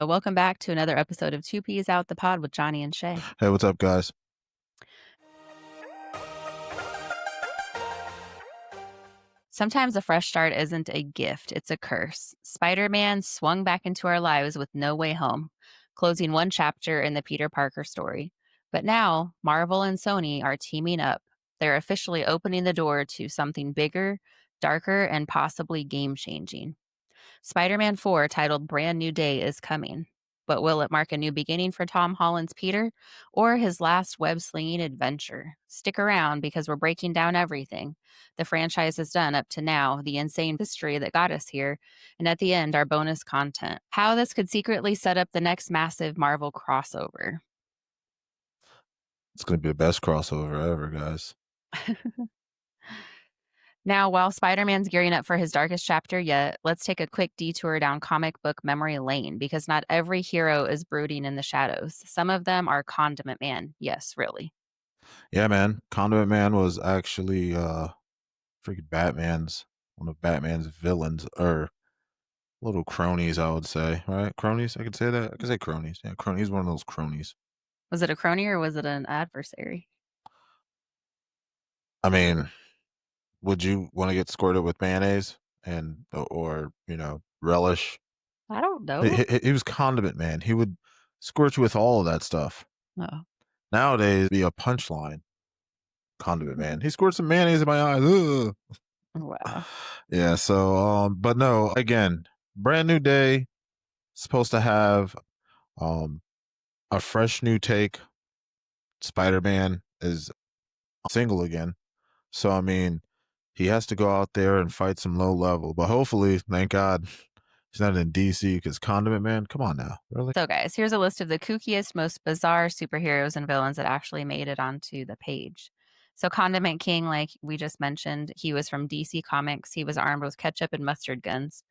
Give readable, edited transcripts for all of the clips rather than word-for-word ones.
But welcome back to another episode of Two Peas Out the Pod with Johnny and Shay. Hey, what's up, guys? Sometimes a fresh start isn't a gift, it's a curse. Spider-Man swung back into our lives with No Way Home, closing one chapter in the Peter Parker story. But now, Marvel and Sony are teaming up. They're officially opening the door to something bigger, darker, and possibly game-changing. Spider-Man 4, titled Brand New Day, is coming. But will it mark a new beginning for Tom Holland's Peter or his last web-slinging adventure? Stick around because we're breaking down everything the franchise has done up to now, the insane history that got us here, and at the end, our bonus content. How this could secretly set up the next massive Marvel crossover. It's going to be the best crossover ever, guys. Now, while Spider-Man's gearing up for his darkest chapter yet, let's take a quick detour down comic book memory lane because not every hero is brooding in the shadows. Some of them are Condiment Man. Yes, really. Yeah, man. Condiment Man was actually freaking one of Batman's villains, or little cronies, I would say, right? Cronies? I could say that. I could say cronies. Yeah, cronies, one of those cronies. Was it a crony or was it an adversary? I mean, would you want to get squirted with mayonnaise or relish? I don't He, know. he, he was Condiment Man. He would squirt you with all of that stuff. Oh. Nowadays, be a punchline. Condiment Man. He squirted some mayonnaise in my eyes. Ugh. Wow. Yeah, so but no, again, brand new day, supposed to have a fresh new take. Spider-Man is single again. So I mean, he has to go out there and fight some low level. But hopefully, thank God, he's not in DC because Condiment Man, come on now. Really? So, guys, here's a list of the kookiest, most bizarre superheroes and villains that actually made it onto the page. So, Condiment King, like we just mentioned, he was from DC Comics. He was armed with ketchup and mustard guns.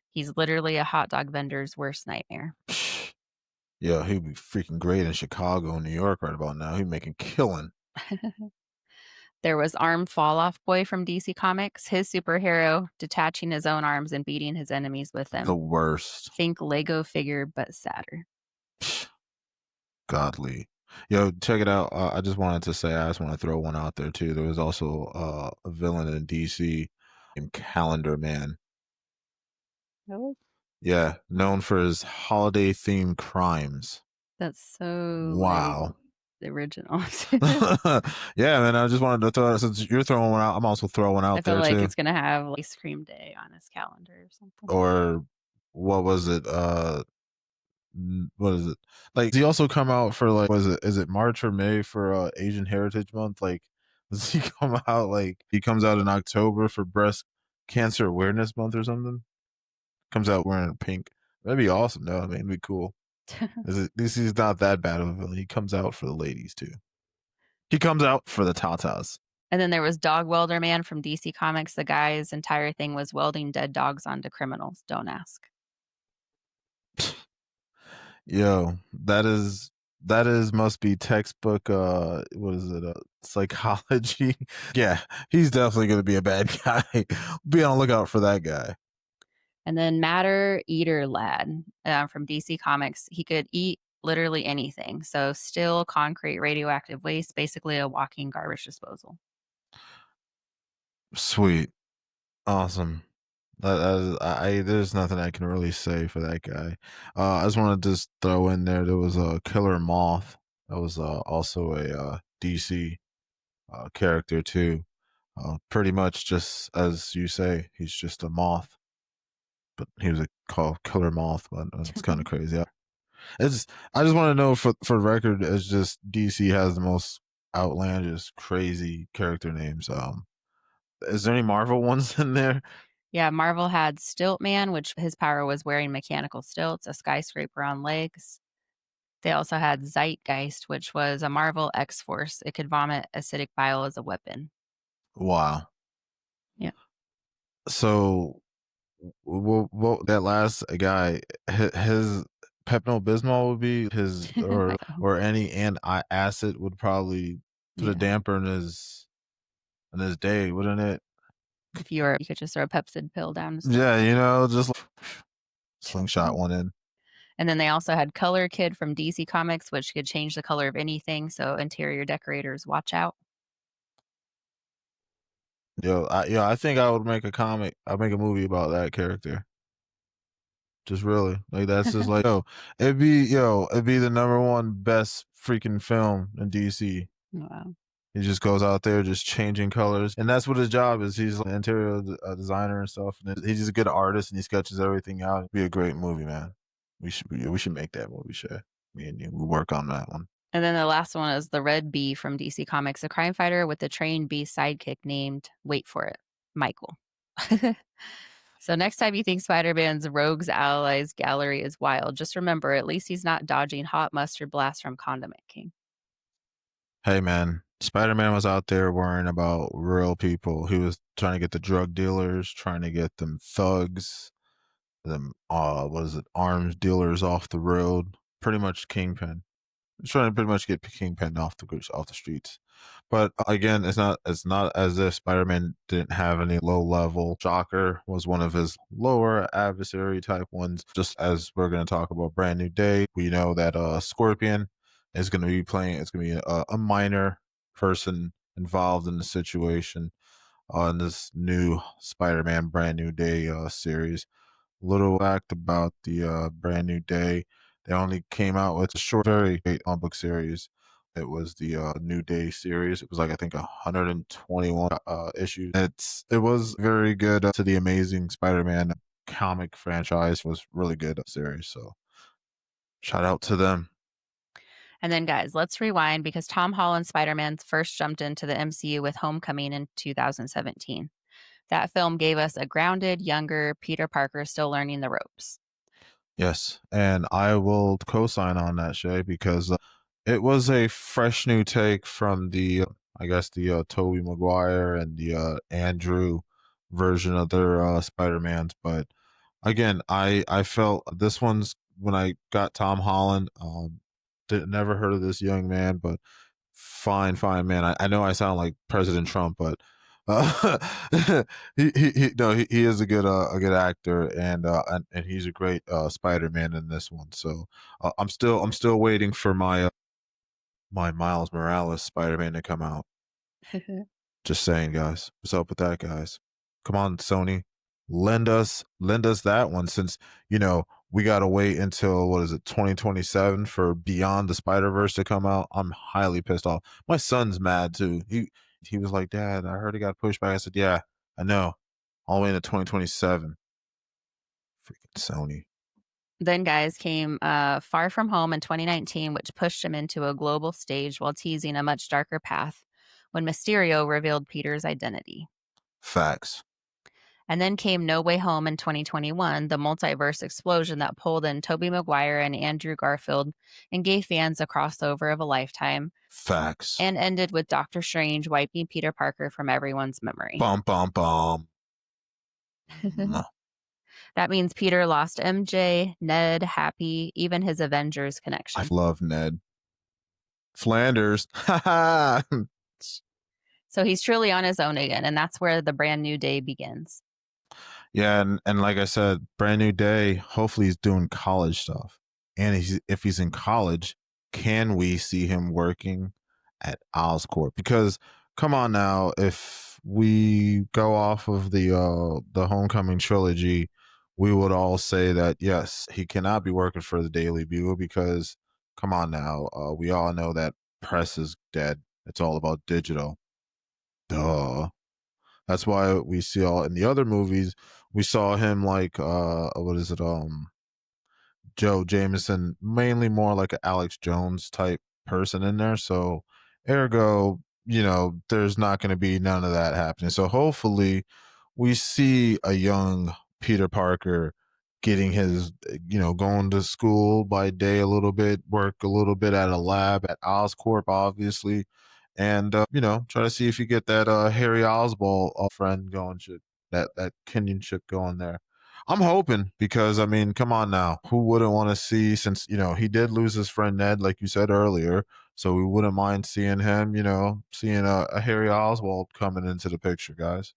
He's literally a hot dog vendor's worst nightmare. Yeah, he'd be freaking great in Chicago and New York right about now. He'd making killing. There was Armed Fall Off Boy from DC Comics, his superhero, detaching his own arms and beating his enemies with them. The worst. Think Lego figure, but sadder. Godly. Yo, check it out. I just wanted to say, I just want to throw one out there too. There was also a villain in DC named Calendar Man. Oh, Yeah, known for his holiday themed crimes. that's so Wow. the original. Yeah, man. I just wanted to throw, since you're throwing one out, I'm also throwing one out I feel there like too. it's gonna have ice cream day on his calendar or something. Or what was it? What is it? Like, does he also come out for like, is it March or May for Asian Heritage Month? Like, does he come out like he comes out in October for Breast Cancer Awareness Month or something? Comes out wearing pink. That'd be awesome, though. I mean, it'd be cool. This is not that bad of a villain. He comes out for the ladies too. He comes out for the tatas. And then there was Dog Welder Man from DC Comics. The guy's entire thing was welding dead dogs onto criminals. Don't ask. Yo, that is must be textbook what is it? Psychology. Yeah, he's definitely gonna be a bad guy. Be on the lookout for that guy. And then Matter Eater Lad from DC Comics. He could eat literally anything. So still concrete radioactive waste, basically a walking garbage disposal. Sweet. Awesome. There's nothing I can really say for that guy. I just want to just throw in there was a Killer Moth. That was also a DC character too. Pretty much just as you say, he's just a moth, but he was called Killer Moth. But it's kind of crazy. I just want to know for the record, it's just DC has the most outlandish, crazy character names. Is there any Marvel ones in there? Yeah, Marvel had Stilt Man, which his power was wearing mechanical stilts, a skyscraper on legs. They also had Zeitgeist, which was a Marvel X-Force. It could vomit acidic bile as a weapon. Wow. Yeah. So, that last guy, his Pepto Bismol would be his, or any acid would probably put a damper in his day, wouldn't it? If you could just throw a Pepsid pill down. Yeah, just slingshot one in. And then they also had Color Kid from DC Comics, which could change the color of anything, so interior decorators, watch out. I think I would make a comic. I'd make a movie about that character. Just really like that's just like it'd be the number one best freaking film in DC. Wow. He just goes out there just changing colors, and that's what his job is. He's an interior designer and stuff. And he's just a good artist, and he sketches everything out. It'd be a great movie, man. We should make that movie. Sure, me and you, we work on that one. And then the last one is the Red Bee from DC Comics, a crime fighter with a trained bee sidekick named, wait for it, Michael. So next time you think Spider-Man's Rogues Allies gallery is wild, just remember at least he's not dodging hot mustard blasts from Condiment King. Hey, man, Spider-Man was out there worrying about real people. He was trying to get the drug dealers, trying to get them thugs, them what is it, arms dealers off the road. Pretty much Kingpin. He's trying to pretty much get Kingpin off the streets. But again, it's not as if Spider-Man didn't have any low level. Shocker was one of his lower adversary type ones. Just as we're going to talk about Brand New Day, we know that Scorpion is going to be playing. It's going to be a minor person involved in the situation in this new Spider-Man Brand New Day series. Little fact about the Brand New Day, they only came out with a short, very great comic book series. It was the New Day series. It was like I think 121 issues. It was very good to the Amazing Spider-Man comic franchise. It was really good series. So shout out to them. And then, guys, let's rewind because Tom Holland Spider-Man first jumped into the MCU with Homecoming in 2017. That film gave us a grounded, younger Peter Parker still learning the ropes. Yes, and I will co-sign on that, Shay, because it was a fresh new take from I guess, the Tobey Maguire and the Andrew version of their Spider-Mans. But again, I felt this one's when I got Tom Holland. Never heard of this young man, but fine man. I know I sound like President Trump, but uh, he is a good actor, and he's a great Spider-Man in this one. So I'm still waiting for my Miles Morales Spider-Man to come out. Just saying, guys. What's up with that, guys? Come on, Sony. Lend us that one since, we gotta wait until what is it, 2027 for Beyond the Spider-Verse to come out. I'm highly pissed off. My son's mad too. He was like, Dad, I heard it got pushed back. I said, yeah, I know. All the way into 2027. Freaking Sony. Then, guys, came Far From Home in 2019, which pushed him into a global stage while teasing a much darker path when Mysterio revealed Peter's identity. Facts. And then came No Way Home in 2021, the multiverse explosion that pulled in Tobey Maguire and Andrew Garfield and gave fans a crossover of a lifetime, Facts. and ended with Doctor Strange wiping Peter Parker from everyone's memory. Bum bum bum. Mm. That means Peter lost MJ, Ned, Happy, even his Avengers I connection. love Ned Flanders. Ha So he's truly on his own again, and that's where the brand new day begins. Yeah, and like I said, brand new day. Hopefully, he's doing college stuff. And if he's in college, can we see him working at Oscorp? Because come on now, if we go off of the Homecoming trilogy, we would all say that yes, he cannot be working for the Daily Bugle because come on now, we all know that press is dead. It's all about digital. Duh. That's why we see all in the other movies, we saw him like what is it? Joe Jameson, mainly more like an Alex Jones type person in there. So ergo, there's not gonna be none of that happening. So hopefully we see a young Peter Parker getting his, going to school by day a little bit, work a little bit at a lab at Oscorp, obviously, and try to see if you get that Harry Oswald friend going, shit, that kinship going there. I'm hoping because I mean, come on now, who wouldn't want to see since he did lose his friend Ned, like you said earlier, so we wouldn't mind seeing him, seeing a Harry Oswald coming into the picture, guys.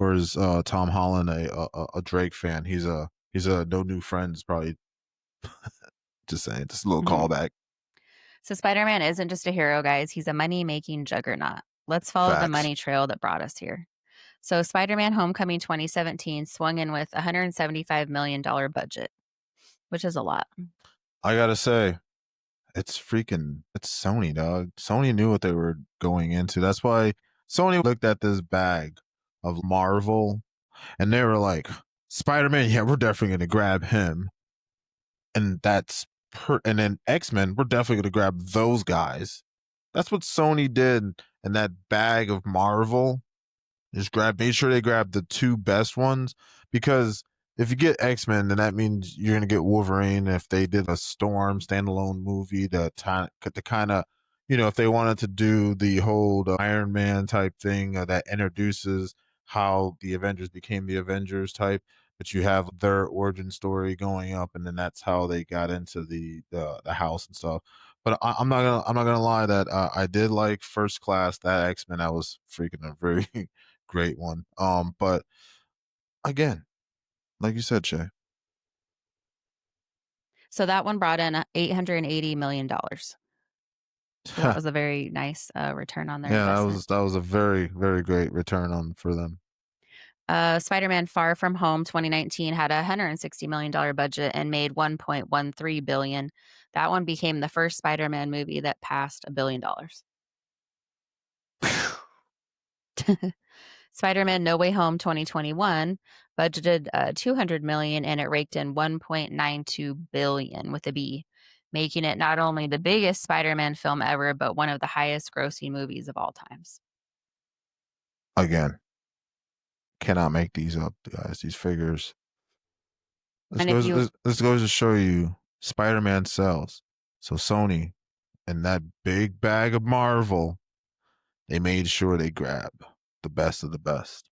Or is Tom Holland a Drake fan? He's a no new friends probably Just saying, just a little Mhm. callback. So Spider Man isn't just a hero, guys. He's a money making juggernaut. Let's follow the Facts. money trail that brought us here. So Spider Man Homecoming 2017 swung in with a $175 million budget, which is a lot. I gotta say, it's Sony, dog. Sony knew what they were going into. That's why Sony looked at this bag of Marvel and they were like, Spider-Man, yeah, we're definitely gonna grab him. And and then X-Men, we're definitely gonna grab those guys. That's what Sony did in that bag of Marvel. Just made sure they grab the two best ones because if you get X Men, then that means you're gonna get Wolverine. If they did a Storm standalone movie, to kind of, if they wanted to do the whole Iron Man type thing that introduces how the Avengers became the Avengers type, but you have their origin story going up, and then that's how they got into the house and stuff. But I'm not gonna lie that I did like First Class, that X Men. That was freaking a very great one. But again, like you said, Shay. So that one brought in $880 million. So that was a very nice return on their Yeah, that investment. was that was a very, very great return on for them. Spider Man Far From Home 2019 had a $160 million budget and made $1.13 billion. That one became the first Spider Man movie that passed $1 billion. Spider-Man No Way Home 2021 budgeted 200 million and it raked in 1.92 billion with a B, making it not only the biggest Spider-Man film ever but one of the highest grossing movies of all times. Again, cannot make these up, guys. These figures. This And if goes you this, this goes to show you Spider-Man sells. So Sony and that big bag of Marvel, they made sure they grab the best of the best.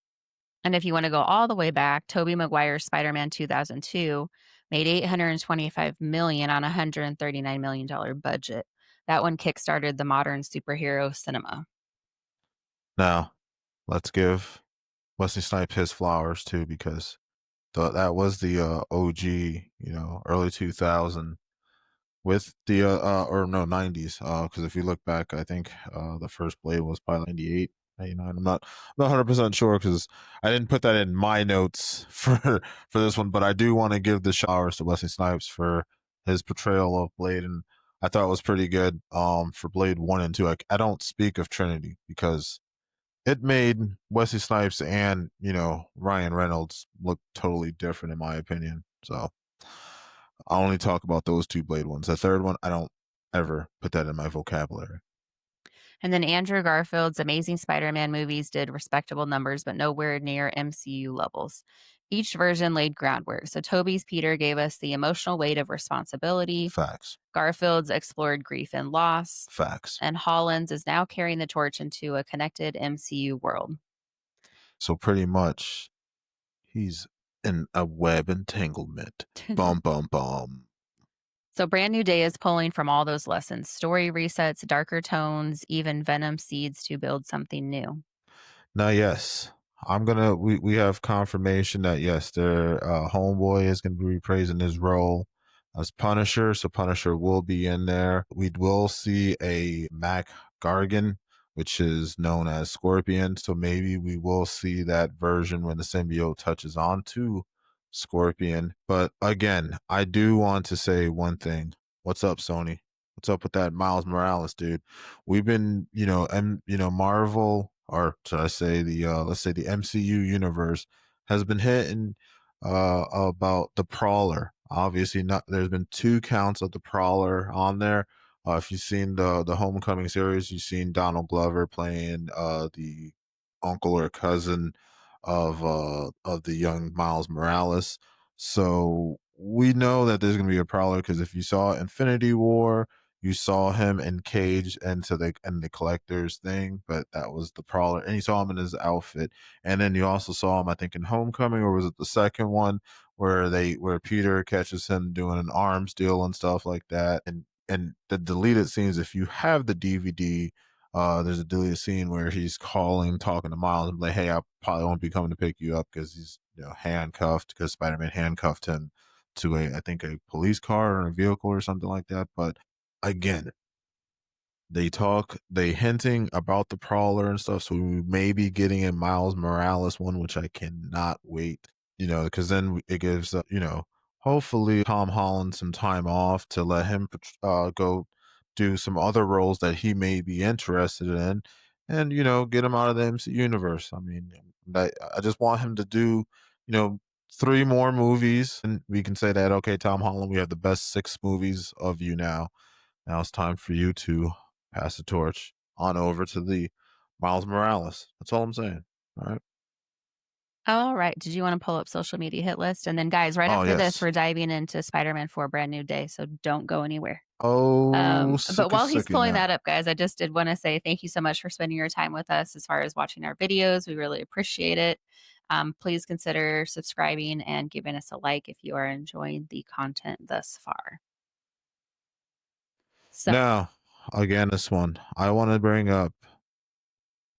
and if you want to go all the way back, Tobey Maguire's Spider-Man 2002 made 825 million on a $139 million budget. That one kickstarted the modern superhero cinema. Now, let's give Wesley Snipes his flowers too, because that was the OG, early 2000 with the or no 90s, because if you look back, I think the first Blade was probably 98, 99. I'm not 100% sure because I didn't put that in my notes for this one, but I do want to give the showers to Wesley Snipes for his portrayal of Blade, and I thought it was pretty good for Blade 1 and 2. I don't speak of Trinity because it made Wesley Snipes and Ryan Reynolds look totally different in my opinion. So I only talk about those two Blade ones. The third one, I don't ever put that in my vocabulary. And then Andrew Garfield's Amazing Spider Man movies did respectable numbers, but nowhere near MCU levels. Each version laid groundwork. So Toby's Peter gave us the emotional weight of responsibility, Facts. Garfield's explored grief and loss, Facts. and Holland's is now carrying the torch into a connected MCU world. So pretty much he's in a web entanglement. Bum bum bum. So Brand New Day is pulling from all those lessons story resets, darker tones, even Venom seeds to build something new. Now, yes, we have confirmation that yes, their homeboy is gonna be reprising his role as Punisher. So Punisher will be in there. We will see a Mac Gargan, which is known as Scorpion. So maybe we will see that version when the symbiote touches onto Scorpion. But again, I do want to say one thing. What's up, Sony? What's up with that Miles Morales, dude? We've been, Marvel, or should I say the let's say the MCU universe has been hitting about the Prowler. Obviously, not there's been two counts of the Prowler on there. If you've seen the Homecoming series, you've seen Donald Glover playing the uncle or cousin of the young Miles Morales. So we know that there's gonna be a Prowler because if you saw Infinity War, you saw him encaged into the collector's thing, but that was the Prowler, and you saw him in his outfit. And then you also saw him, I think, in Homecoming, or was it the second one where Peter catches him doing an arms deal and stuff like that. And the deleted scenes, if you have the DVD, there's a deleted scene where he's talking to Miles, and like, "Hey, I probably won't be coming to pick you up because he's handcuffed because Spider-Man handcuffed him." to a, I think, a police car or a vehicle or something like that. But again, they hinting about the Prowler and stuff, so we may be getting a Miles Morales one, which I cannot wait. Because then it gives hopefully Tom Holland some time off to let him go do some other roles that he may be interested in, and get him out of the MC universe. I mean, I just want him to do you know 3 more movies, and we can say that, okay, Tom Holland, we have the best 6 movies of you now. Now it's time for you to pass the torch on over to the Miles Morales. That's all I'm saying. All right. All right. Did you want to pull up social media hit list? And then, guys, right Oh after this, yes. we're diving into Spider-Man 4 Brand New Day. So don't go anywhere. Oh, But sookie while he's sookie pulling now. that up, guys, I just did want to say thank you so much for spending your time with us as far as watching our videos. We really appreciate it. Please consider subscribing and giving us a like if you are enjoying the content thus far. So, Now, again, this one I want to bring up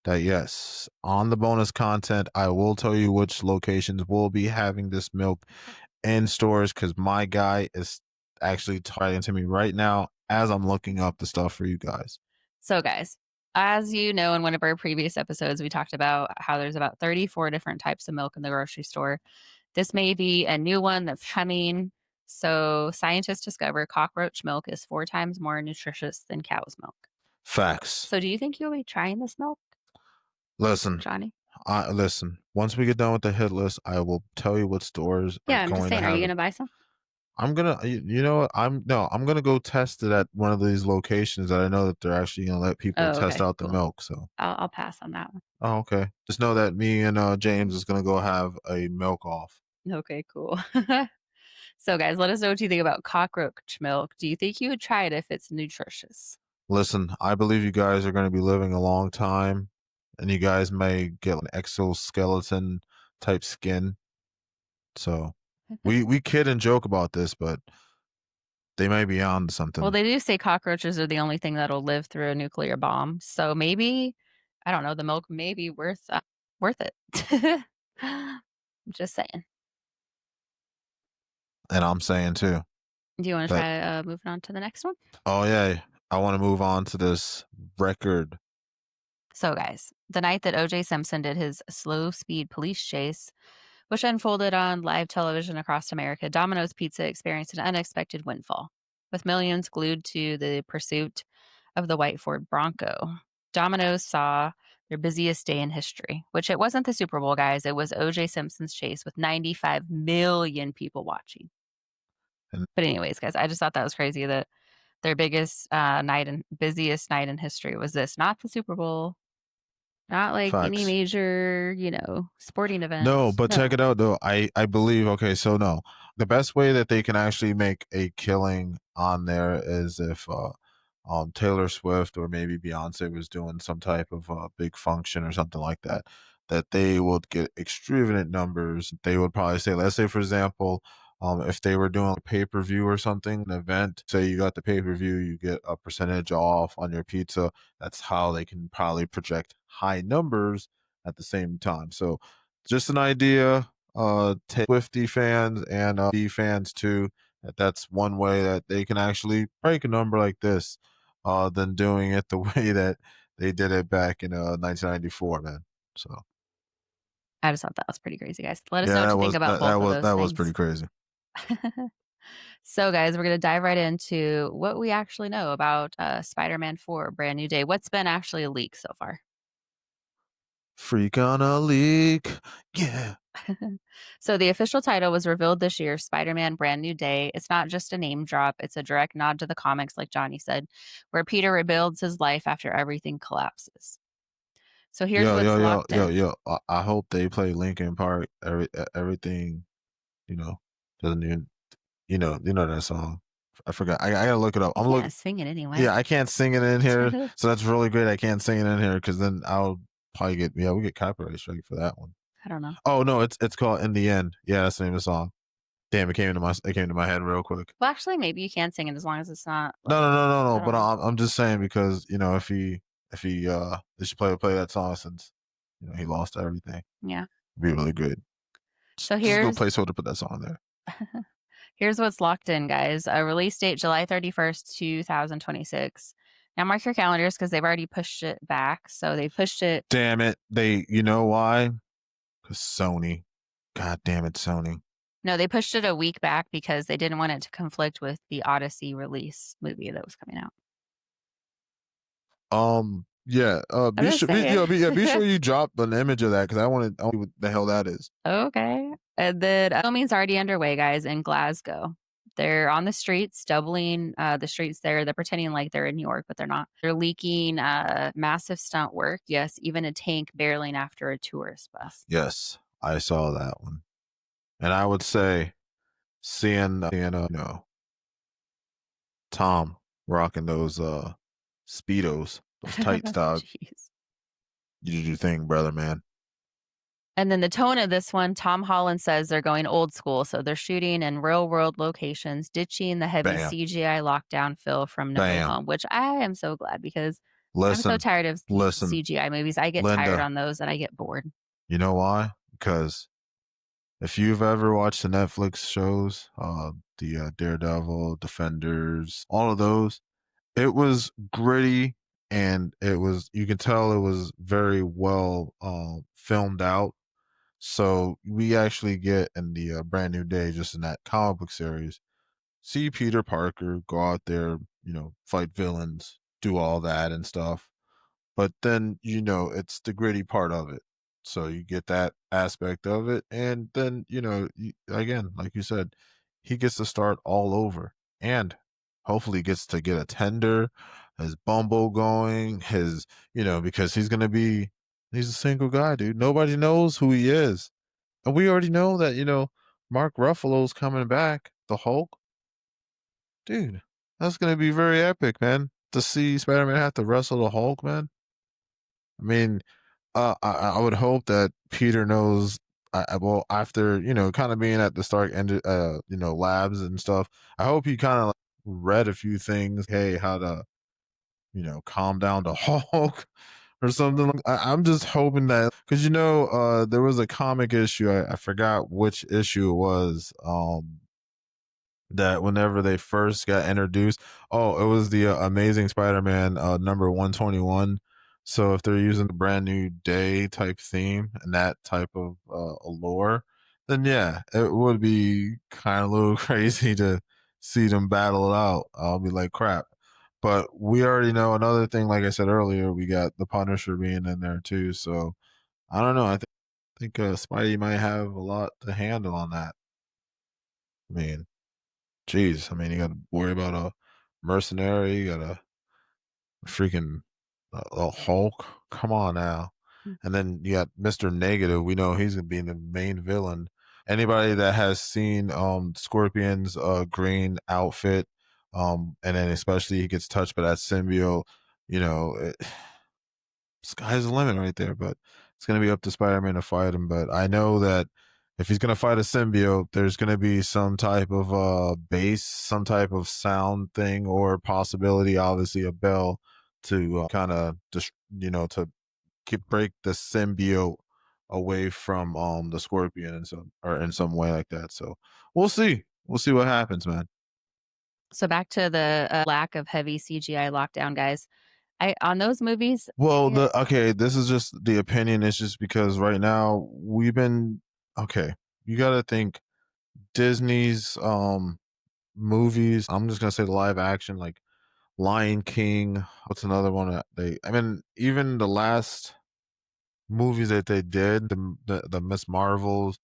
that yes, on the bonus content, I will tell you which locations will be having this milk in stores because my guy is actually talking to me right now as I'm looking up the stuff for you guys. guys, as you know, in one of our previous episodes, we talked about how there's about 34 different types of milk in the grocery store. This may be a new one that's coming. So, scientists discover cockroach milk is 4 times more nutritious than cow's milk. Facts. So, do you think you'll be trying this milk, Listen, Johnny? listen. Once we get done with the hit list, I will tell you what stores are Yeah, I'm just going to saying, are you have it. going to buy some? I'm gonna, you know what? I'm gonna go test it at one of these locations that I know that they're actually gonna let people Oh, test okay, out the cool. milk. So, I'll pass on that one. oh, okay. Just know that me and James is gonna go have a milk off. Okay, cool. So, guys, let us know what you think about cockroach milk. Do you think you would try it if it's nutritious? Listen, I believe you guys are gonna be living a long time, and you guys may get an exoskeleton type skin. So, we kid and joke about this, but they may be on to Well, something. they do say cockroaches are the only thing that'll live through a nuclear bomb. So maybe, I don't know, the milk may be worth it. I'm just saying. And I'm saying too Do you want to that, try moving on to the next one? oh yeah, I want to move on to this record. So, guys, the night that OJ Simpson did his slow speed police chase, which unfolded on live television across America, Domino's Pizza experienced an unexpected windfall. With millions glued to the pursuit of the white Ford Bronco, Domino's saw their busiest day in history, which it wasn't the Super Bowl, guys. It was OJ Simpson's chase with 95 million people watching. And But, anyways, guys, I just thought that was crazy that their biggest night and busiest night in history was this, not the Super Bowl, not like any facts. major, sporting No, event. but check No. it out though. I believe, okay, so no. The best way that they can actually make a killing on there is if Taylor Swift or maybe Beyonce was doing some type of big function or something like that, that they would get extravagant numbers. They would probably say, let's say for example, if they were doing a pay-per-view or something, an event, say you got the pay-per-view, you get a percentage off on your pizza. That's how they can probably project high numbers at the same time. So just an idea. Swifty fans and B fans too. That's one way that they can actually break a number like this, than doing it the way that they did it back in 1994, man. So I just thought that was pretty crazy, guys. Let us yeah, know what you think about both of those that was things. pretty crazy. So, guys, we're going to dive right into what we actually know about Spider-Man 4 Brand New Day. What's been actually a leak so far? Freak on a leak, yeah. So, the official title was revealed this year, Spider-Man Brand New Day. It's not just a name drop, it's a direct nod to the comics, like Johnny said, where Peter rebuilds his life after everything collapses. So, here's Yo, what's yo, yo, locked yo, in. yo. I hope they play Linkin Park. Everything, you know, doesn't even, you know that song. I forgot. I gotta look it up. You I'm looking. can't sing it Yeah, anyway. I can't sing it in here, so that's really great. I can't sing it in here because then I'll probably get, yeah, we get copyright strike for that one. I don't know. Oh no, it's called "In the End." Yeah, that's the name of the song. Damn, it came to my head real quick. Well, actually, maybe you can sing it as long as it's not No, like, no, no, no, I no. don't But know. I'm just saying because if he they should play that song since he lost everything. Yeah. It'd be really good. So, Just go here's placeholder, put that song there. Here's what's locked in, guys. A release date July 31st, 2026. Now mark your calendars because they've already pushed it back. So they pushed it. Damn it. You know why? Because Sony. God damn it, Sony. No, they pushed it a week back because they didn't want it to conflict with the Odyssey release movie that was coming out. Yeah. I'm Be just sure. saying. Be sure you drop an image of that because I want to know what the hell that is. Okay. And then filming's already underway, guys, in Glasgow. They're on the streets, doubling the streets there. They're pretending like they're in New York, but they're not. They're leaking massive stunt work. Yes, even a tank barreling after a tourist bus. Yes, I saw that one, and I would say seeing Tom rocking those speedos, those tights, dog. Jeez. You did your thing, brother, man. And then the tone of this one, Tom Holland says they're going old school. So they're shooting in real world locations, ditching the heavy Bam, CGI lockdown feel from No Way bam. Home, which I am so glad because I'm so Listen, tired of listen, CGI movies. I get tired Linda. on those and I get bored. You know why? Because if you've ever watched the Netflix shows, the Daredevil, Defenders, all of those, it was gritty and you can tell it was very well filmed out. So we actually get in the brand new day, just in that comic book series, see Peter Parker go out there, fight villains, do all that and stuff. But then, it's the gritty part of it. So you get that aspect of it. And then, again, like you said, he gets to start all over and hopefully gets to get a tender, his Bumble going, because he's a single guy, dude. Nobody knows who he is. And we already know that, Mark Ruffalo's coming back, the Hulk. Dude, that's going to be very epic, man. To see Spider-Man have to wrestle the Hulk, man. I mean, I would hope that Peter knows. Well, after kind of being at the Stark end, labs and stuff, I hope he kind of like read a few things. Hey, how to calm down the Hulk or something. I'm just hoping that because there was a comic issue. I forgot which issue it was. That whenever they first got introduced, oh, it was the Amazing Spider-Man number 121. So if they're using the brand new day type theme and that type of lore, then yeah, it would be kind of a little crazy to see them battle it out. I'll be like, crap. But we already know another thing, like I said earlier, we got the Punisher being in there too. So I don't know. I think Spidey might have a lot to handle on that. I mean, jeez, I mean, you got to worry about a mercenary, you got a freaking a Hulk. Come on now. Mm. And then you got Mr. Negative. We know he's gonna be the main villain. Anybody that has seen Scorpion's green outfit, and then especially he gets touched by that symbiote, you know, it, sky's the limit right there. But it's gonna be up to Spider-Man to fight him. But I know that if he's gonna fight a symbiote, there's gonna be some type of bass, some type of sound thing, or possibility, obviously, a bell to kind of just to break the symbiote away from the Scorpion in some way like that. So we'll see. We'll see what happens, man. So back to the lack of heavy CGI lockdown, guys. I on those movies, Well, yeah, this is just the opinion. It's just because right now we've been okay. You got to think Disney's movies. I'm just gonna say the live action, like Lion King. What's another one that I mean, even the last movies that they did, the Miss Marvels,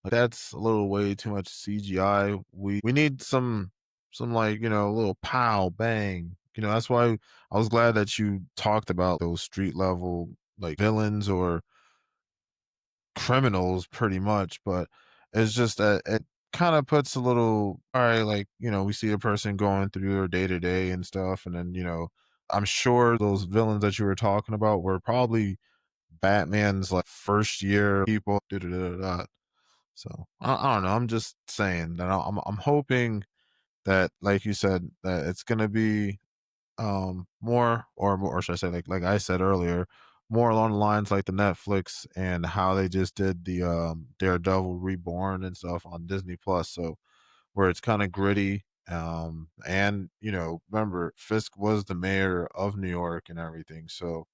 like that's a little way too much CGI. We need some like little pow bang. That's why I was glad that you talked about those street level like villains or criminals pretty much, but it's just that it kind of puts a little all right, like, we see a person going through their day to day and stuff, and then, I'm sure those villains that you were talking about were probably Batman's like first year people. Da, da, da, da, da. So I don't know. I'm just saying that I'm hoping that, like you said, that it's gonna be more, or should I say, like I said earlier, more along the lines like the Netflix and how they just did the Daredevil Reborn and stuff on Disney Plus. So where it's kind of gritty. And remember, Fisk was the mayor of New York and everything. So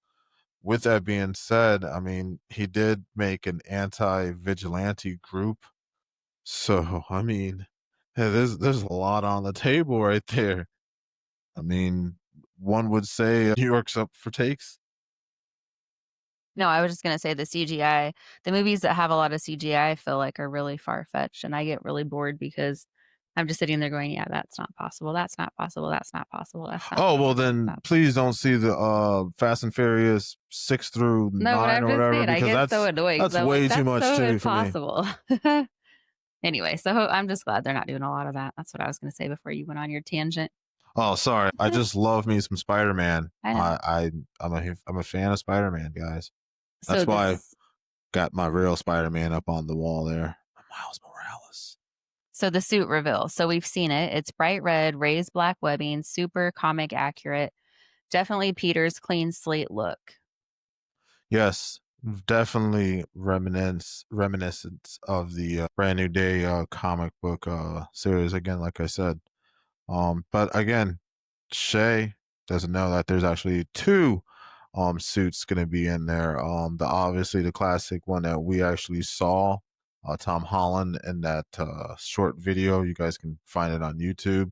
with that being said, I mean, he did make an anti-vigilante group. So I mean, yeah, there's a lot on the table right there. I mean, one would say New York's up for takes. No, I was just gonna say the CGI, the movies that have a lot of CGI, I feel like are really far-fetched, and I get really bored because I'm just sitting there going, "Yeah, that's not possible. That's not possible. That's not possible. That's not Oh, well possible. That's then not." please don't see the Fast and Furious 6 through No, but 9 I'm or just whatever saying, I because get so annoyed because that's 'cause I'm like, way too "That's much so too for me. impossible." Anyway, so I'm just glad they're not doing a lot of that. That's what I was gonna say before you went on your tangent. Oh, sorry. I just love me some Spider-Man. I know. I'm a fan of Spider-Man, guys. So That's why I this got my real Spider-Man up on the wall there. Miles Morales. so the suit reveal. So we've seen it. It's bright red, raised black webbing, super comic accurate. Definitely Peter's clean slate look. Yes, definitely reminiscence of the Brand New Day comic book series again, like I said. But again, Shay doesn't know that there's actually two suits gonna be in there. The obviously the classic one that we actually saw, Tom Holland in that short video. You guys can find it on YouTube.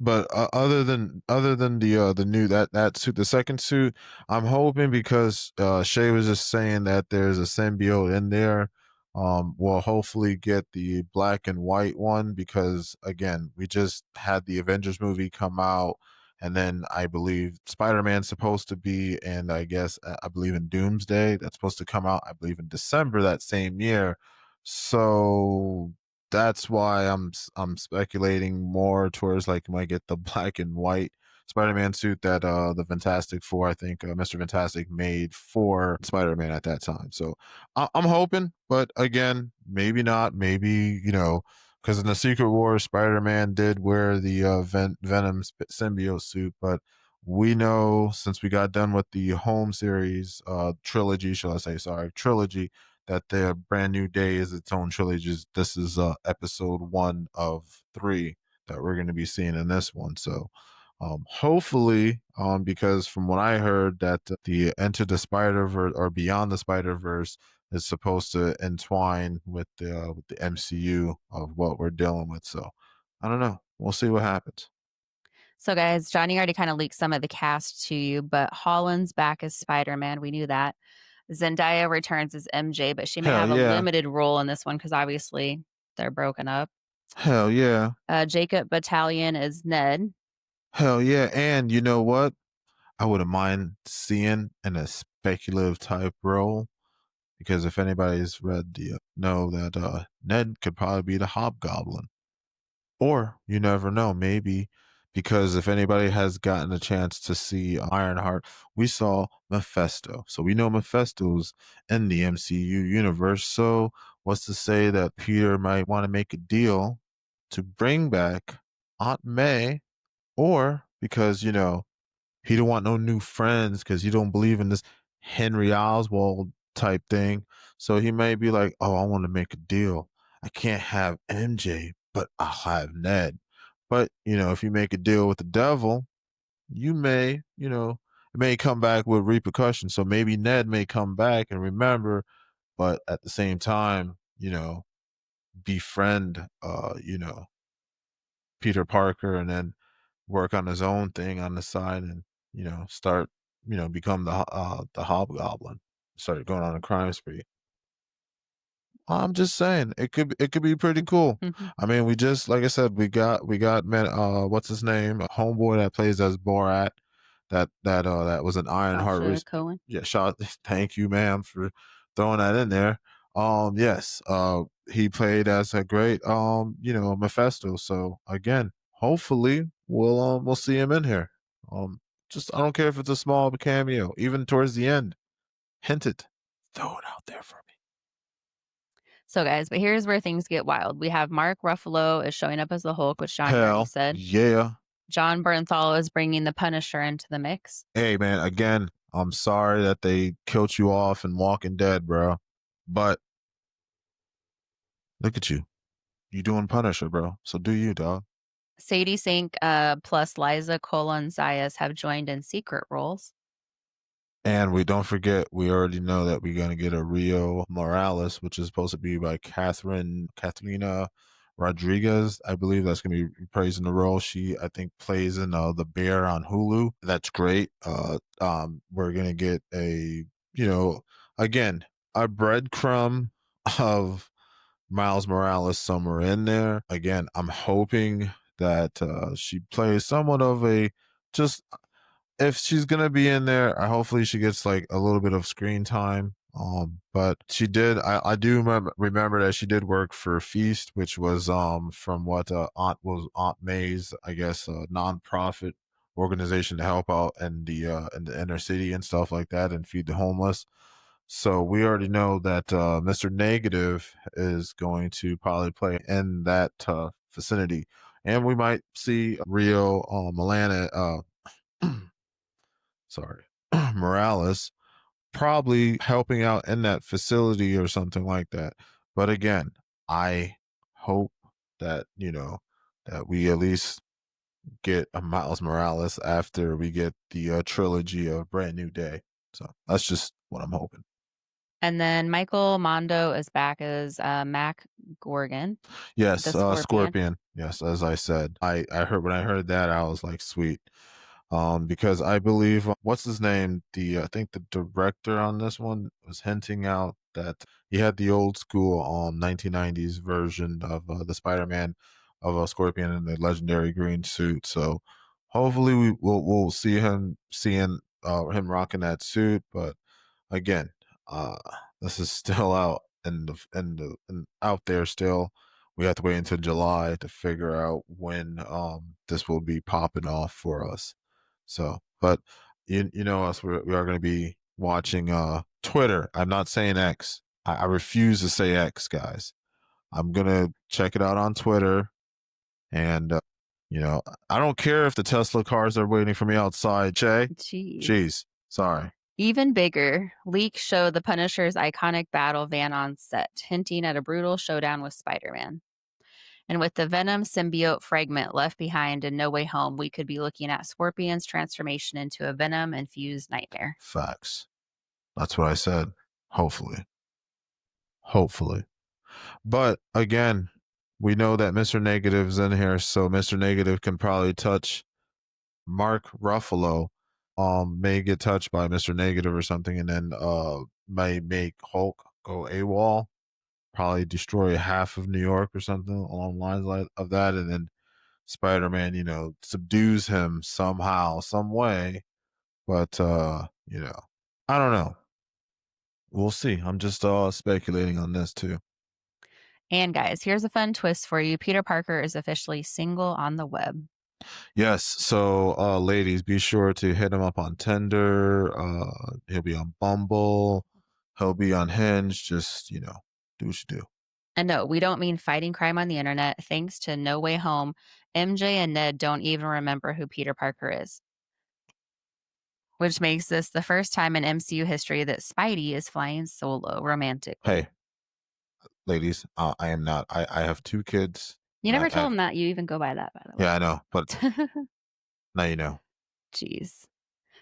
But other than the new that suit, the second suit, I'm hoping because Shay was just saying that there's a symbiote in there. We'll hopefully get the black and white one because again, we just had the Avengers movie come out, and then I believe Spider-Man's supposed to be, and I guess I believe in Doomsday that's supposed to come out. I believe in December that same year. So that's why I'm speculating more towards like might get the black and white Spider-Man suit that the Fantastic Four, I think Mr. Fantastic made for Spider-Man at that time. So I'm hoping, but again, maybe not. Maybe because in the Secret Wars, Spider-Man did wear the Venom symbiote suit, but we know since we got done with the home series trilogy, shall I say, sorry, trilogy, that their Brand New Day is its own trilogy. This is episode 1 of 3 that we're going to be seeing in this one. So hopefully, because from what I heard, that the Enter the Spider Verse or Beyond the Spider Verse is supposed to entwine with the MCU of what we're dealing with. So I don't know. We'll see what happens. So guys, Johnny already kind of leaked some of the cast to you, but Holland's back as Spider-Man. We knew that. Zendaya returns as MJ, but she may Hell have a yeah. limited role in this one because obviously they're broken up. Hell yeah. Jacob Battalion is Ned. Hell yeah. And you know what? I wouldn't mind seeing in a speculative type role because if anybody's read the know that Ned could probably be the Hobgoblin, or you never know, maybe because if anybody has gotten a chance to see Ironheart, we saw Mephisto, so we know Mephisto's in the MCU universe. So what's to say that Peter might want to make a deal to bring back Aunt May, or because he don't want no new friends because he don't believe in this Henry Oswald type thing. So he may be like, "Oh, I want to make a deal. I can't have MJ, but I'll have Ned." But if you make a deal with the devil, you may, it may come back with repercussions. So maybe Ned may come back and remember, but at the same time, befriend, Peter Parker, and then work on his own thing on the side, and start become the Hobgoblin, start going on a crime spree. I'm just saying it could be pretty cool. Mhm. I mean, we just like I said, we got man, what's his name, a homeboy that plays as Borat, that was an Ironheart Sasha race. Cohen. Yeah, shot. Thank you, ma'am, for throwing that in there. Yes, he played as a great Mephisto. So again, hopefully we'll see him in here. Just I don't care if it's a small cameo, even towards the end. Hint it, throw it out there for me. So guys, but here's where things get wild. We have Mark Ruffalo is showing up as the Hulk, which Johnny already Hell said. yeah. John Bernthal is bringing the Punisher into the mix. Hey man, again, I'm sorry that they killed you off in Walking Dead, bro. But look at you. You doing Punisher, bro. So do you, dog. Sadie Sink plus Liza Zayas have joined in secret roles. And we don't forget, we already know that we're gonna get a Rio Morales, which is supposed to be by Katharina Rodriguez. I believe that's gonna be praising the role. She, I think, plays in the Bear on Hulu. That's great. We're gonna get a, you know, again, a breadcrumb of Miles Morales somewhere in there. Again, I'm hoping that she plays somewhat of a just if she's gonna be in there, hopefully she gets like a little bit of screen time. But she did. I do remember that she did work for Feast, which was from what Aunt May's, I guess, a nonprofit organization to help out in the inner city and stuff like that and feed the homeless. So we already know that Mr. Negative is going to probably play in that vicinity, and we might see Rio Milana. Sorry, Morales probably helping out in that facility or something like that. But again, I hope that, that we at least get a Miles Morales after we get the trilogy of Brand New Day. So that's just what I'm hoping. And then Michael Mondo is back as Mac Gorgon, the Yes, Scorpion. Scorpion. Yes, as I said, I heard when I heard that I was like, sweet, because I believe what's his name, the I think the director on this one was hinting out that he had the old school 1990s version of the Spider-Man of a Scorpion in the legendary green suit. So hopefully we'll see him rocking that suit, but again, uh, this is still out out there still. We have to wait until July to figure out when this will be popping off for us. So, but you know us, we are going to be watching Twitter. I'm not saying X. I refuse to say X, guys. I'm gonna check it out on Twitter, and you know, I don't care if the Tesla cars are waiting for me outside. Jay, Jeez. jeez, sorry. Even bigger, leaks show the Punisher's iconic battle van on set, hinting at a brutal showdown with Spider Man. And with the Venom symbiote fragment left behind in No Way Home, we could be looking at Scorpion's transformation into a Venom infused nightmare. Facts. That's what I said. Hopefully. Hopefully. But again, we know that Mr. Negative's in here, so Mr. Negative can probably touch Mark Ruffalo. May get touched by Mr. Negative or something, and then may make Hulk go AWOL, probably destroy half of New York or something along the lines of that, and then Spider-Man, subdues him somehow, some way. But I don't know. We'll see. I'm just speculating on this too. And guys, here's a fun twist for you. Peter Parker is officially single on the web. Yes. So, ladies, be sure to hit him up on Tinder. He'll be on Bumble. He'll be on Hinge. Just, do what you do. And no, we don't mean fighting crime on the internet. Thanks to No Way Home, MJ and Ned don't even remember who Peter Parker is, which makes this the first time in MCU history that Spidey is flying solo romantically. Hey, ladies, I am not. I have two kids. You never That told have. him that you even go by that, by the Yeah, I know. But way. now you know. Jeez.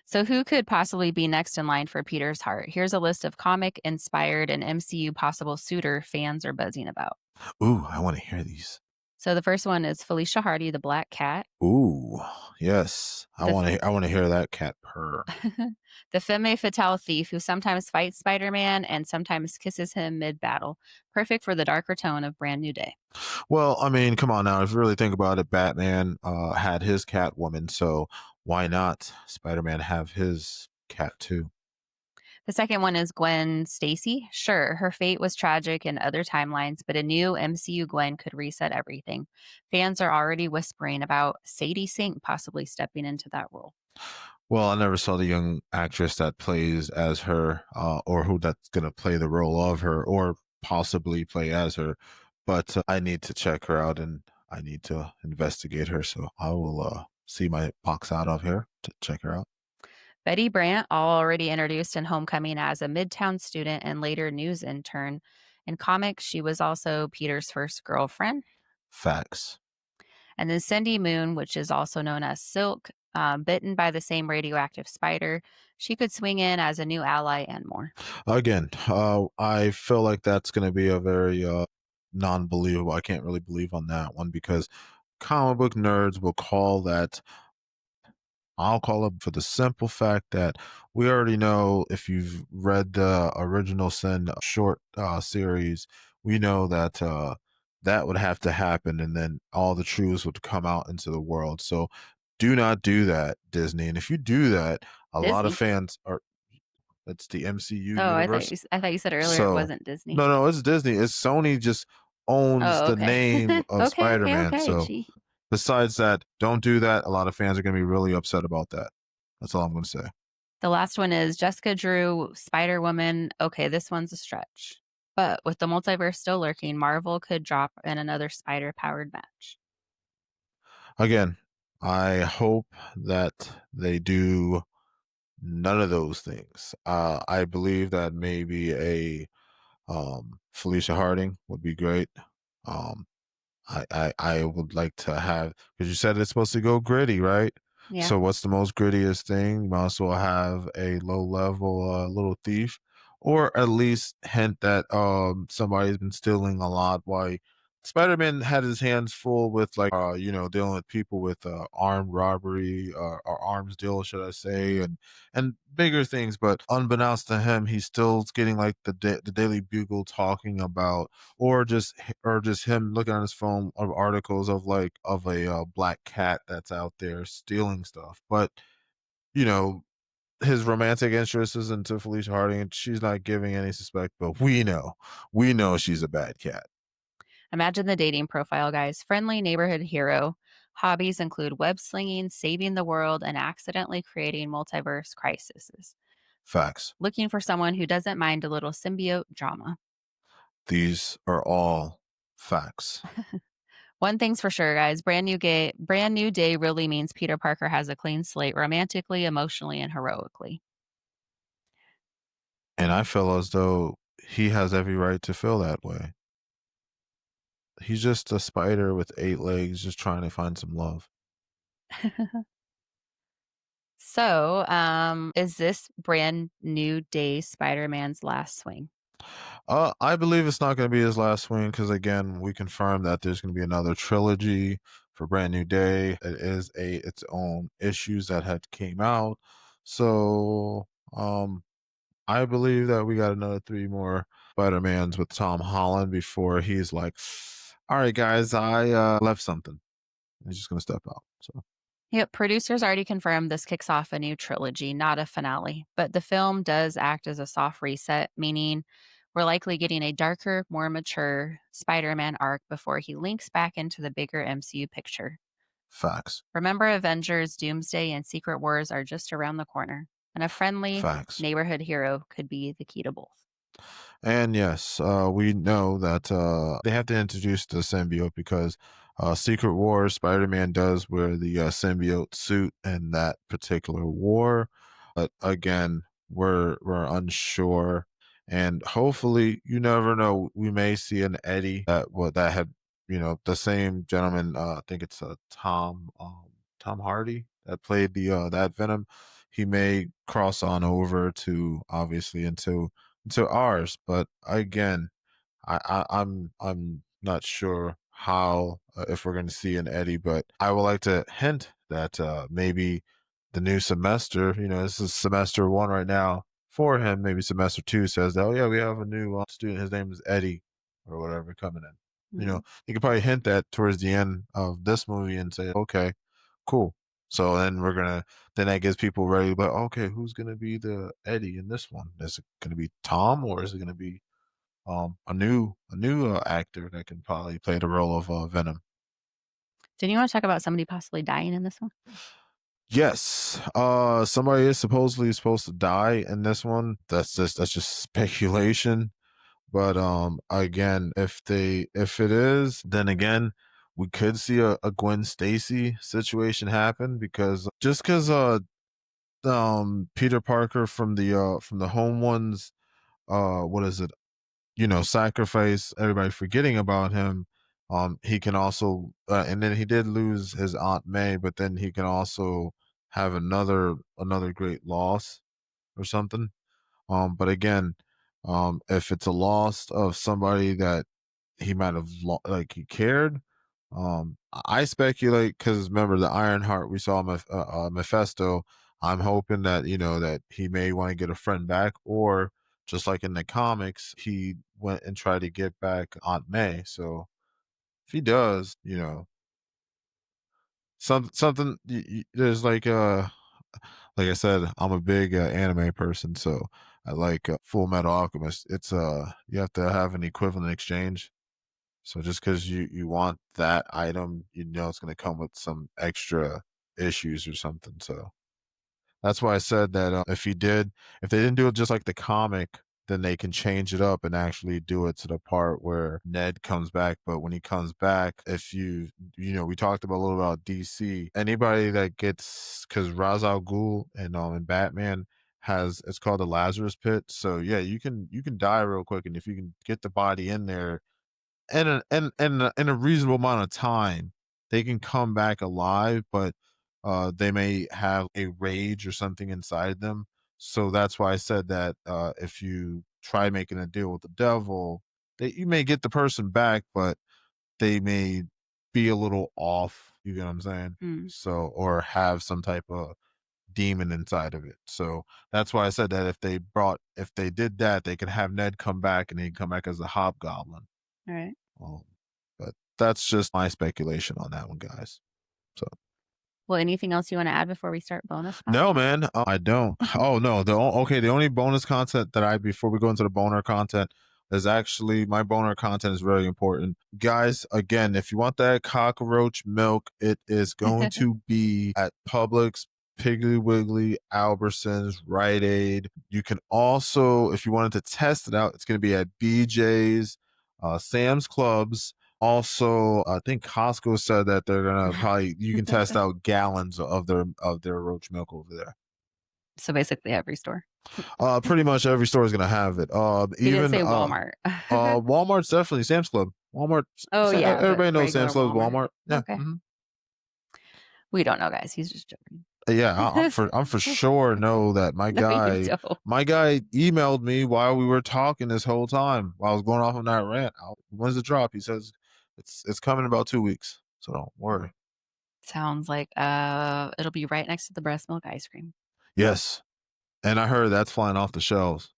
So, who could possibly be next in line for Peter's heart? Here's a list of comic inspired and MCU possible suitor fans are buzzing about. Ooh, I want to hear these. So, the first one is Felicia Hardy, the Black Cat. Ooh, yes. I The want to. I want to hear that cat purr. the femme fatale thief who sometimes fights Spider-Man and sometimes kisses him mid-battle. Perfect for the darker tone of Brand New Day. Well, I mean, come on now. If you really think about it, Batman had his Catwoman, so why not Spider-Man have his cat too? The second one is Gwen Stacy. Sure, her fate was tragic in other timelines, but a new MCU Gwen could reset everything. Fans are already whispering about Sadie Sink possibly stepping into that role. Well, I never saw the young actress that plays as her, or who that's gonna play the role of her, or possibly play as her. But I need to check her out, and I need to investigate her. So I will see my box out of here to check her out. Betty Brant, already introduced in Homecoming as a Midtown student and later news intern. In comics, she was also Peter's first girlfriend. Facts. And then Cindy Moon, which is also known as Silk, bitten by the same radioactive spider. She could swing in as a new ally and more. Again, I feel like that's going to be a very non-believable. I can't really believe on that one because comic book nerds will call that. I'll call it for the simple fact that we already know if you've read the original Sin short series, we know that that would have to happen, and then all the truths would come out into the world. So do not do that, Disney. And if you do that, a lot of Disney. fans are. It's the MCU Oh, universe. I thought you said earlier it So wasn't Disney. no, no, it's Disney. It's Sony just owns Oh, the okay. name of Okay, okay, Spider-Man. okay. So Gee. besides that, don't do that. A lot of fans are going to be really upset about that. That's all I'm going to say. The last one is Jessica Drew, Spider Woman. Okay, this one's a stretch. But with the multiverse still lurking, Marvel could drop in another spider powered match. Again, I hope that they do none of those things. I believe that maybe a Felicia Harding would be great. Um, I would like to have because you said it's supposed to go gritty, right? Yeah. So what's the most grittiest thing? You might as well have a low level little thief, or at least hint that somebody's been stealing a lot. Why Spider-Man had his hands full with like dealing with people with armed robbery or arms deal, should I say, and bigger things. But unbeknownst to him, he's still getting like the Daily Bugle talking about or just him looking on his phone of articles of like of a black cat that's out there stealing stuff. But you know, his romantic interest is into Felicia Harding, and she's not giving any suspect. But we know she's a bad cat. Imagine the dating profile, guys. Friendly neighborhood hero. Hobbies include web slinging, saving the world, and accidentally creating multiverse crises. Facts. Looking for someone who doesn't mind a little symbiote drama. These are all facts, One thing's for sure, guys. Brand new day really means Peter Parker has a clean slate romantically, emotionally, and heroically. and I feel as though he has every right to feel that way. He's just a spider with 8 legs, just trying to find some love. So, is this brand new day Spider-Man's last swing? I believe it's not going to be his last swing because again, we confirmed that there's going to be another trilogy for Brand New Day. It is its own issues that had came out, so I believe that we got another 3 more Spider-Mans with Tom Holland before he's like, "All right, guys, I left something." He's just going to step out. So Yep, producers already confirmed this kicks off a new trilogy, not a finale. But the film does act as a soft reset, meaning we're likely getting a darker, more mature Spider Man arc before he links back into the bigger MCU picture. facts, Remember, Avengers, Doomsday, and Secret Wars are just around the corner, and a friendly facts. neighborhood hero could be the key to both. And yes, we know that they have to introduce the symbiote because Secret Wars, Spider-Man does wear the symbiote suit in that particular war. But again, we're unsure, and hopefully, you never know. We may see an Eddie that had the same gentleman. I think it's Tom Hardy that played the that Venom. He may cross on over to obviously into ours. But again, I'm not sure how if we're going to see an Eddie, but I would like to hint that maybe the new semester, this is semester 1 right now for him. Maybe semester 2 says that, oh yeah, we have a new student. His name is Eddie or whatever coming in. Mhm. You could probably hint that towards the end of this movie and say, okay, cool. So then that gets people ready. But okay, who's gonna be the Eddie in this one? Is it gonna be Tom or is it gonna be a new actor that can probably play the role of Venom? Didn't you want to talk about somebody possibly dying in this one? Yes, somebody is supposedly supposed to die in this one. That's just speculation. But again, if it is, then again, we could see a Gwen Stacy situation happen because Peter Parker from the home ones what is it sacrifice everybody forgetting about him He can also, and then he did lose his Aunt May, but then he can also have another great loss or something. But again, if it's a loss of somebody that he might have like he cared, I speculate because remember the Ironheart we saw Mephisto. I'm hoping that that he may want to get a friend back, or just like in the comics, he went and tried to get back Aunt May. So if he does, something there's like I said, I'm a big anime person, so I like Full Metal Alchemist. It's you have to have an equivalent exchange. So just because you want that item, it's going to come with some extra issues or something. So that's why I said that if they didn't do it just like the comic, then they can change it up and actually do it to the part where Ned comes back. But when he comes back, if we talked about a little about DC, anybody that gets, because Ra's al Ghul and Batman has, it's called the Lazarus Pit. So yeah, you can die real quick, and if you can get the body in there in a reasonable amount of time, they can come back alive, but they may have a rage or something inside them. So that's why I said that if you try making a deal with the devil, you may get the person back, but they may be a little off. You get what I'm saying? Mm, So, or have some type of demon inside of it. So that's why I said that if they did that, they could have Ned come back and he come back as a hobgoblin. all right. Um, but that's just my speculation on that one, guys. So Well, anything else you want to add before we start bonus no, content? man, I don't. Oh no, okay. The only bonus content that before we go into the boner content is actually my boner content is very important, guys. Again, if you want that cockroach milk, it is going to be at Publix, Piggly Wiggly, Albertsons, Rite Aid. You can also, if you wanted to test it out, it's going to be at BJ's, Sam's Clubs. Also, I think Costco said that they're gonna probably you can test out gallons of their roach milk over there. So basically every store. Pretty much every store is gonna have it. He didn't Even say Walmart. Walmart's definitely Sam's Club. Walmart, Oh yeah, but everybody knows regular Sam's Club's Walmart. Walmart. Yeah, Okay. We don't know, guys. He's just joking. yeah. I'm for sure know that my No, you guy don't. my guy emailed me while we were talking this whole time while I was going off on that rant. When's the drop? He says it's coming in about 2 weeks. So don't worry. Sounds like it'll be right next to the breast milk ice cream. Yes. And I heard that's flying off the shelves.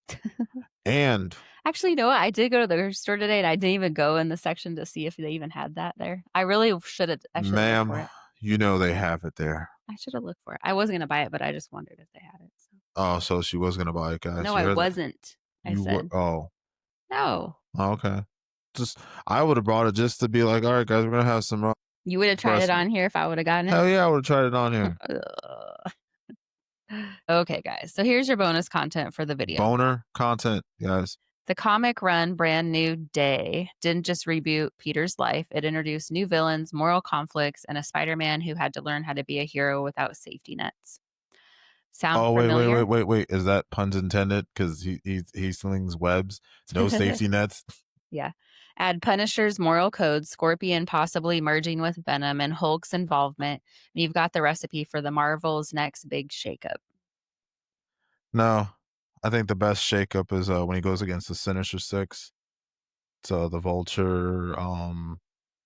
And Actually, you know what? I did go to the grocery store today and I didn't even go in the section to see if they even had that there. I really should have looked for ma'am, it. they have it there. I should have looked for it. I wasn't gonna buy it, but I just wondered if they had it. So. Oh, so she was gonna buy it, guys. No, You I heard that? wasn't. I You were said no. okay. Just I would have brought it just to be like, all right, guys, we're gonna have some You would have tried it breast. on here if I would have gotten it. Hell yeah, I would have tried it on here. Ugh. Okay, guys. So here's your bonus content for the video. Boner content, guys. The comic run Brand New Day didn't just reboot Peter's life, it introduced new villains, moral conflicts, and a Spider-Man who had to learn how to be a hero without safety nets. Sound Oh wait, familiar? wait. Is that puns intended? Because he slings webs, no safety nets. Yeah. Add Punisher's moral code, Scorpion possibly merging with Venom, and Hulk's involvement, and you've got the recipe for the Marvel's next big shakeup. No, I think the best shakeup is when he goes against the Sinister Six. So the Vulture,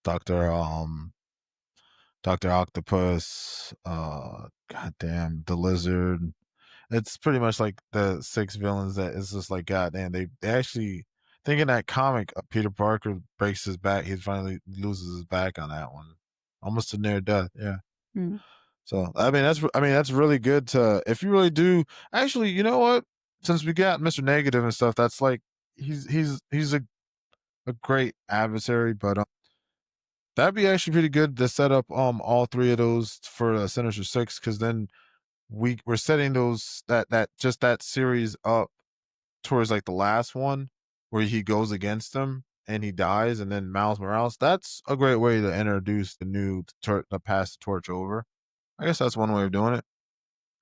Doctor Doctor Octopus, goddamn the Lizard. It's pretty much like the six villains that it's just like goddamn. They actually think in that comic, Peter Parker breaks his back. He finally loses his back on that one, almost to near death. Yeah. Hmm. So that's really good to if you really do actually. You know what? Since we got Mr. Negative and stuff, that's like he's a great adversary, but that'd be actually pretty good to set up all three of those for Sinister Six, because then we're setting those that series up towards like the last one where he goes against them and he dies, and then Miles Morales. That's a great way to introduce the new to pass the torch over. I guess that's one way of doing it.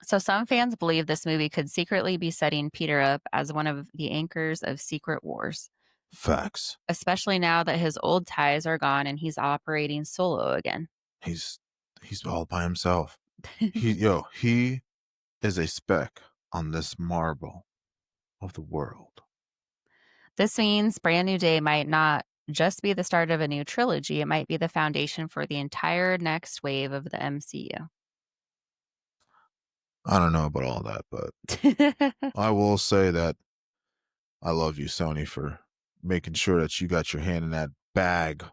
So some fans believe this movie could secretly be setting Peter up as one of the anchors of Secret Wars. Facts. especially now that his old ties are gone and he's operating solo again. He's he's all by himself. He is a speck on this marble of the world. This means Brand New Day might not just be the start of a new trilogy, it might be the foundation for the entire next wave of the MCU. I don't know about all that, but I will say that I love you, Sony, for making sure that you got your hand in that bag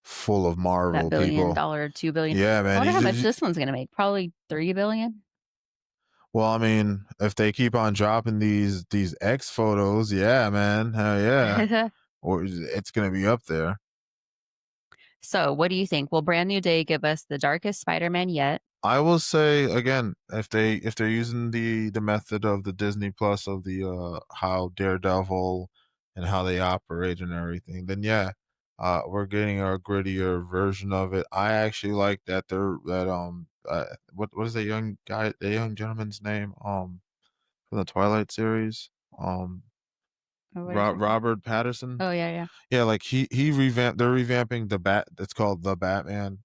full of That Marvel billion people. dollar, 2 billion. Yeah, I man. wonder how much this one's gonna make. Probably 3 billion. Well, I mean, if they keep on dropping these X photos, yeah, man, hell yeah, or it's gonna be up there. So, what do you think? Will Brand New Day give us the darkest Spider-Man yet? I will say again, if they're using the method of the Disney Plus of the how Daredevil and how they operate and everything, then yeah, we're getting a grittier version of it. I actually like that what is the young gentleman's name from the Twilight series Oh, what are you talking about? Robert Patterson. Oh, yeah, yeah. Yeah, like he revamped they're revamping the Bat it's called The Batman.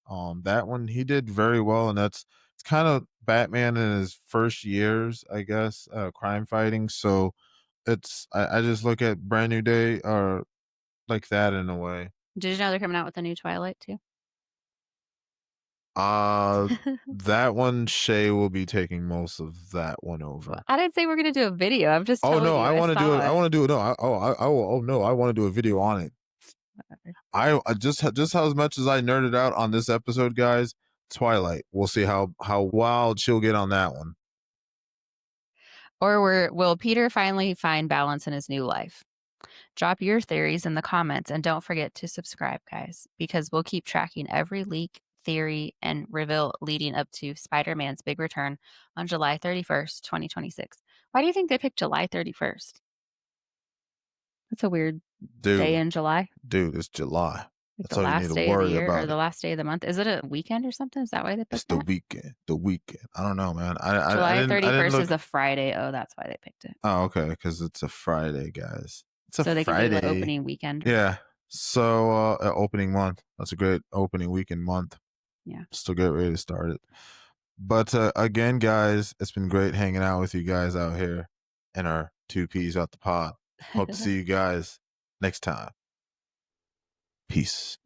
That one he did very well, and it's kind of Batman in his first years, I guess, crime fighting. So I just look at Brand New Day or like that in a way. Did you know they're coming out with a new Twilight too? Uh that one Shay will be taking most of that one Well, over. I didn't say we're gonna do a video. I'm just Oh telling no, you I I want to do it. saw I it. want to do it. No, oh no, I want to do a video on it. Whatever. I just how as much as I nerded out on this episode, guys. Twilight. We'll see how wild she'll get on that one. Or will Peter finally find balance in his new life? Drop your theories in the comments and don't forget to subscribe, guys, because we'll keep tracking every leak, theory, and reveal leading up to Spider Man's big return on July 31st, 2026. Why do you think they picked July 31st? That's a weird day Dude, in July. dude, it's July. Like That's the all you need last to day of the worry year or about the it. last day of the month. Is it a weekend or something? Is that why they It's picked the that? weekend. The weekend. I don't know, man. July I didn't 31st is look. a Friday. Oh, that's why they picked it. Oh, okay, because it's a Friday, guys. It's a So they can do the Friday. opening weekend. Yeah. So opening month. That's a great opening weekend month. Yeah. Still get ready to start it. But again, guys, it's been great hanging out with you guys out here in our two peas out the pod. Hope to see you guys next time. Peace.